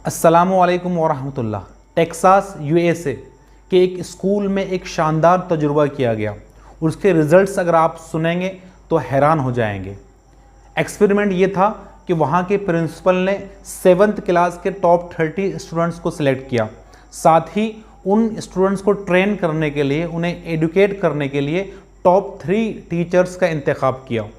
अस्सलामुअलैकुम वरहमतुल्लाह। Texas USA के एक स्कूल में एक शानदार तजुर्बा किया गया। उसके रिज़ल्ट्स अगर आप सुनेंगे तो हैरान हो जाएंगे। एक्सपेरिमेंट ये था कि वहाँ के प्रिंसिपल ने 7th क्लास के टॉप 30 स्टूडेंट्स को सिलेक्ट किया। साथ ही उन स्टूडेंट्स को ट्रेन करने के लिए, उन्हें एडुकेट करने के लिए टॉप 3 टीचर्स का इंतखाब किया।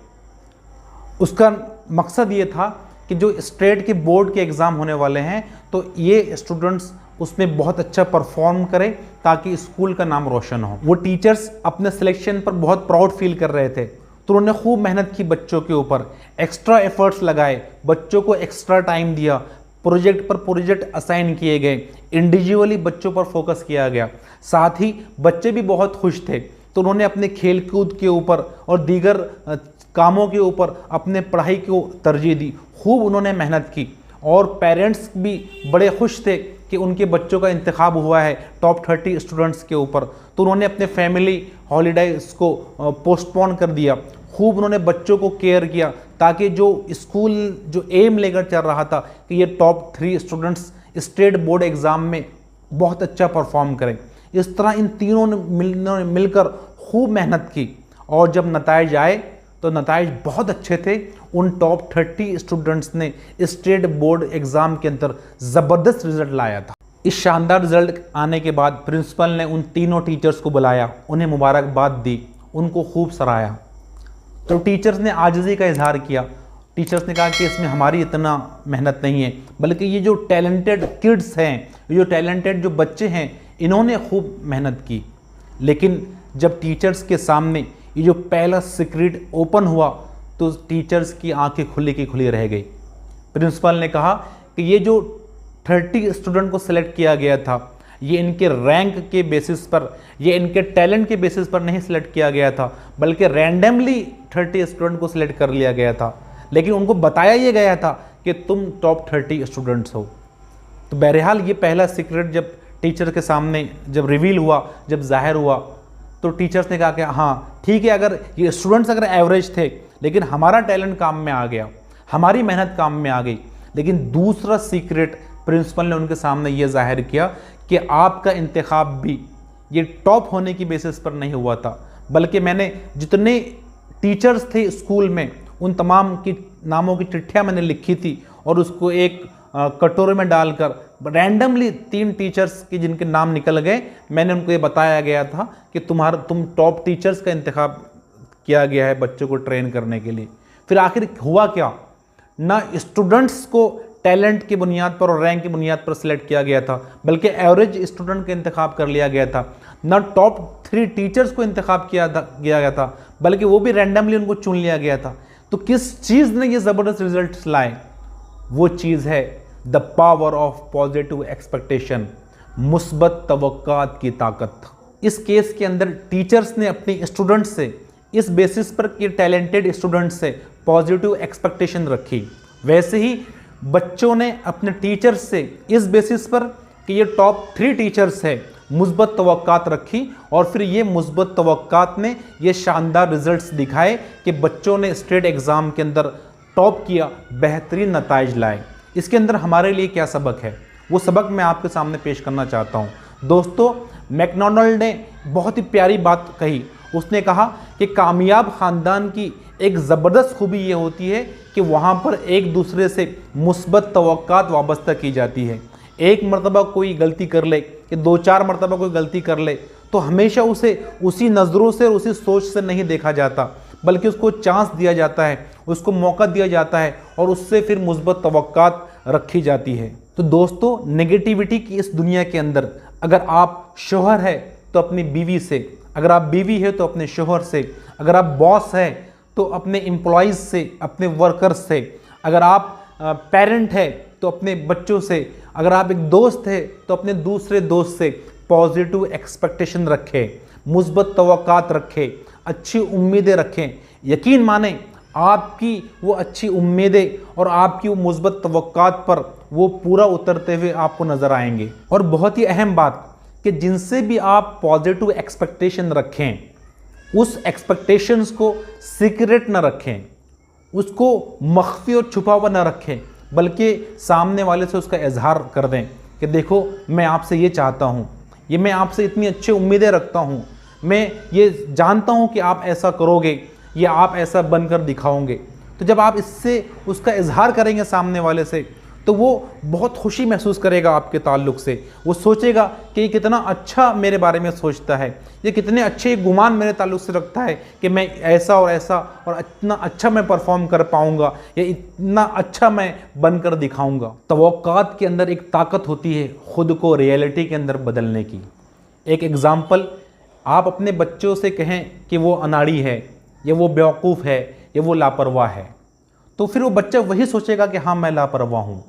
उसका मकसद ये था कि जो स्टेट के बोर्ड के एग्ज़ाम होने वाले हैं तो ये स्टूडेंट्स उसमें बहुत अच्छा परफॉर्म करें ताकि स्कूल का नाम रोशन हो। वो टीचर्स अपने सिलेक्शन पर बहुत प्राउड फील कर रहे थे, तो उन्होंने खूब मेहनत की बच्चों के ऊपर, एक्स्ट्रा एफर्ट्स लगाए, बच्चों को एक्स्ट्रा टाइम दिया, प्रोजेक्ट पर प्रोजेक्ट असाइन किए गए, इंडिविजुअली बच्चों पर फोकस किया गया। साथ ही बच्चे भी बहुत खुश थे, तो उन्होंने अपने खेल कूद के ऊपर और दीगर कामों के ऊपर अपने पढ़ाई को तरजीह दी। खूब उन्होंने मेहनत की और पेरेंट्स भी बड़े खुश थे कि उनके बच्चों का इंतखाब हुआ है टॉप 30 स्टूडेंट्स के ऊपर। तो उन्होंने अपने फैमिली हॉलीडेज को पोस्टपोन कर दिया। खूब उन्होंने बच्चों को केयर किया ताकि जो स्कूल जो एम लेकर चल रहा था कि ये top 3 students state board exam में बहुत अच्छा परफॉर्म करें। इस तरह इन तीनों ने मिलकर खूब मेहनत की और जब नताइज आए तो नताइज बहुत अच्छे थे। उन टॉप 30 स्टूडेंट्स ने स्टेट बोर्ड एग्ज़ाम के अंदर ज़बरदस्त रिजल्ट लाया था। इस शानदार रिजल्ट आने के बाद प्रिंसिपल ने उन तीनों टीचर्स को बुलाया, उन्हें मुबारकबाद दी, उनको खूब सराहा। तो टीचर्स ने आजिज़ी का इजहार किया। टीचर्स ने कहा कि इसमें हमारी इतना मेहनत नहीं है, बल्कि ये जो टैलेंटेड किड्स हैं, ये जो टैलेंटेड जो बच्चे हैं, इन्होंने खूब मेहनत की। लेकिन जब टीचर्स के सामने ये जो पहला सीक्रेट ओपन हुआ तो टीचर्स की आंखें खुली की खुली रह गई। प्रिंसिपल ने कहा कि ये जो 30 स्टूडेंट को सिलेक्ट किया गया था, ये इनके रैंक के बेसिस पर, ये इनके टैलेंट के बेसिस पर नहीं सिलेक्ट किया गया था, बल्कि रैंडमली 30 स्टूडेंट को सिलेक्ट कर लिया गया था। लेकिन उनको बताया ये गया था कि तुम टॉप 30 स्टूडेंट्स हो। तो बहरहाल ये पहला सीक्रेट जब टीचर के सामने जब रिवील हुआ, जब जाहिर हुआ, तो टीचर्स ने कहा कि हाँ ठीक है, अगर ये स्टूडेंट्स अगर एवरेज थे लेकिन हमारा टैलेंट काम में आ गया, हमारी मेहनत काम में आ गई। लेकिन दूसरा सीक्रेट प्रिंसिपल ने उनके सामने ये जाहिर किया कि आपका इंतखाब भी ये टॉप होने की बेसिस पर नहीं हुआ था, बल्कि मैंने जितने टीचर्स थे स्कूल में उन तमाम की नामों की चिट्ठियाँ मैंने लिखी थी और उसको एक कटोरे में डालकर रैंडमली 3 टीचर्स के जिनके नाम निकल गए, मैंने उनको ये बताया गया था कि तुम टॉप टीचर्स का इंतखाब किया गया है बच्चों को ट्रेन करने के लिए। फिर आखिर हुआ क्या? ना स्टूडेंट्स को टैलेंट की बुनियाद पर और रैंक की बुनियाद पर सिलेक्ट किया गया था, बल्कि एवरेज स्टूडेंट का इंतखाब कर लिया गया था। ना टॉप 3 टीचर्स को इंतखाब किया गया था, बल्कि वो भी रैंडमली उनको चुन लिया गया था। तो किस चीज़ ने ये ज़बरदस्त रिजल्ट्स लाए? वो चीज़ है the power of positive expectation, मुस्बत तवक्कात की ताकत। इस केस के अंदर टीचर्स ने अपने स्टूडेंट्स से इस बेसिस पर कि टैलेंटेड स्टूडेंट्स से पॉजिटिव एक्सपेक्टेशन रखी, वैसे ही बच्चों ने अपने टीचर्स से इस बेसिस पर कि ये टॉप 3 टीचर्स है मुस्बत तवक्कात रखी। और फिर ये मुस्बत तवक्कात ने ये शानदार रिजल्ट्स दिखाए कि बच्चों ने स्टेट एग्ज़ाम के अंदर टॉप किया, बेहतरीन नताइज लाए। इसके अंदर हमारे लिए क्या सबक है, वो सबक मैं आपके सामने पेश करना चाहता हूँ। दोस्तों, मैकडॉनल्ड ने बहुत ही प्यारी बात कही। उसने कहा कि कामयाब ख़ानदान की एक ज़बरदस्त खूबी ये होती है कि वहाँ पर एक दूसरे से मुस्बत तवक्कात वाबस्ता की जाती है। एक मरतबा कोई गलती कर ले कि 2-4 मरतबा कोई गलती कर ले तो हमेशा उसे उसी नज़रों से और उसी सोच से नहीं देखा जाता, बल्कि उसको चांस दिया जाता है, उसको मौका दिया जाता है और उससे फिर मुस्बत तवक्कात रखी जाती है। तो दोस्तों, नेगेटिविटी की इस दुनिया के अंदर अगर आप शौहर है तो अपनी बीवी से, अगर आप बीवी है तो अपने शौहर से, अगर आप बॉस है तो अपने एम्प्लॉइज़ से, अपने वर्कर्स से, अगर आप पेरेंट है तो अपने बच्चों से, अगर आप एक दोस्त है तो अपने दूसरे दोस्त से पॉजिटिव एक्सपेक्टेशन रखें, मुस्बत तवक्कात रखें, अच्छी उम्मीदें रखें। यकीन माने आपकी वो अच्छी उम्मीदें और आपकी वो मुस्बत तवक्कात पर वो पूरा उतरते हुए आपको नज़र आएंगे। और बहुत ही अहम बात कि जिनसे भी आप पॉजिटिव एक्सपेक्टेशन रखें, उस एक्सपेक्टेशंस को सीक्रेट न रखें, उसको मख्फी और छुपा हुआ न रखें, बल्कि सामने वाले से उसका इजहार कर दें कि देखो मैं आपसे ये चाहता हूँ, ये मैं आपसे इतनी अच्छी उम्मीदें रखता हूँ, मैं ये जानता हूँ कि आप ऐसा करोगे या आप ऐसा बनकर दिखाओगे। तो जब आप इससे उसका इजहार करेंगे सामने वाले से, तो वो बहुत खुशी महसूस करेगा आपके ताल्लुक़ से। वो सोचेगा कि ये कितना अच्छा मेरे बारे में सोचता है, ये कितने अच्छे गुमान मेरे ताल्लुक़ से रखता है कि मैं ऐसा और ऐसा और इतना अच्छा मैं परफॉर्म कर पाऊँगा या इतना अच्छा मैं बनकर दिखाऊँगा। तवक्कुआत के अंदर एक ताकत होती है ख़ुद को रियलिटी के अंदर बदलने की। एक एग्ज़ाम्पल, आप अपने बच्चों से कहें कि वो अनाड़ी है या वो बेवकूफ़ है या वो लापरवाह है, तो फिर वो बच्चा वही सोचेगा कि हाँ मैं लापरवाह हूँ,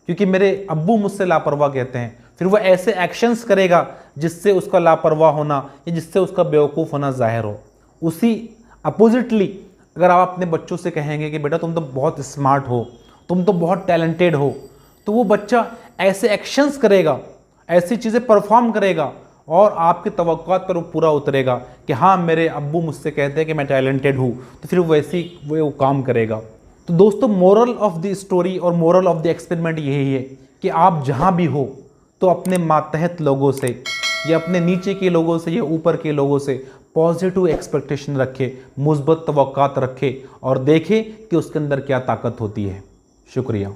क्योंकि मेरे अब्बू मुझसे लापरवाह कहते हैं। फिर वो ऐसे एक्शंस करेगा जिससे उसका लापरवाह होना या जिससे उसका बेवकूफ़ होना ज़ाहिर हो। उसी अपोजिटली अगर आप अपने बच्चों से कहेंगे कि बेटा तुम तो बहुत स्मार्ट हो, तुम तो बहुत टैलेंटेड हो, तो वो बच्चा ऐसे एक्शंस करेगा, ऐसी चीज़ें परफॉर्म करेगा और आपके तवक्कुआत पर वो पूरा उतरेगा कि हाँ मेरे अब्बू मुझसे कहते हैं कि मैं टैलेंटेड हूँ, तो फिर वैसी वो काम करेगा। तो दोस्तों, मोरल ऑफ द स्टोरी और मोरल ऑफ द एक्सपेरिमेंट यही है कि आप जहाँ भी हो तो अपने मातहत लोगों से या अपने नीचे के लोगों से या ऊपर के लोगों से पॉजिटिव एक्सपेक्टेशन रखें, मुस्बत तवक्कुआत रखें और देखें कि उसके अंदर क्या ताकत होती है। शुक्रिया।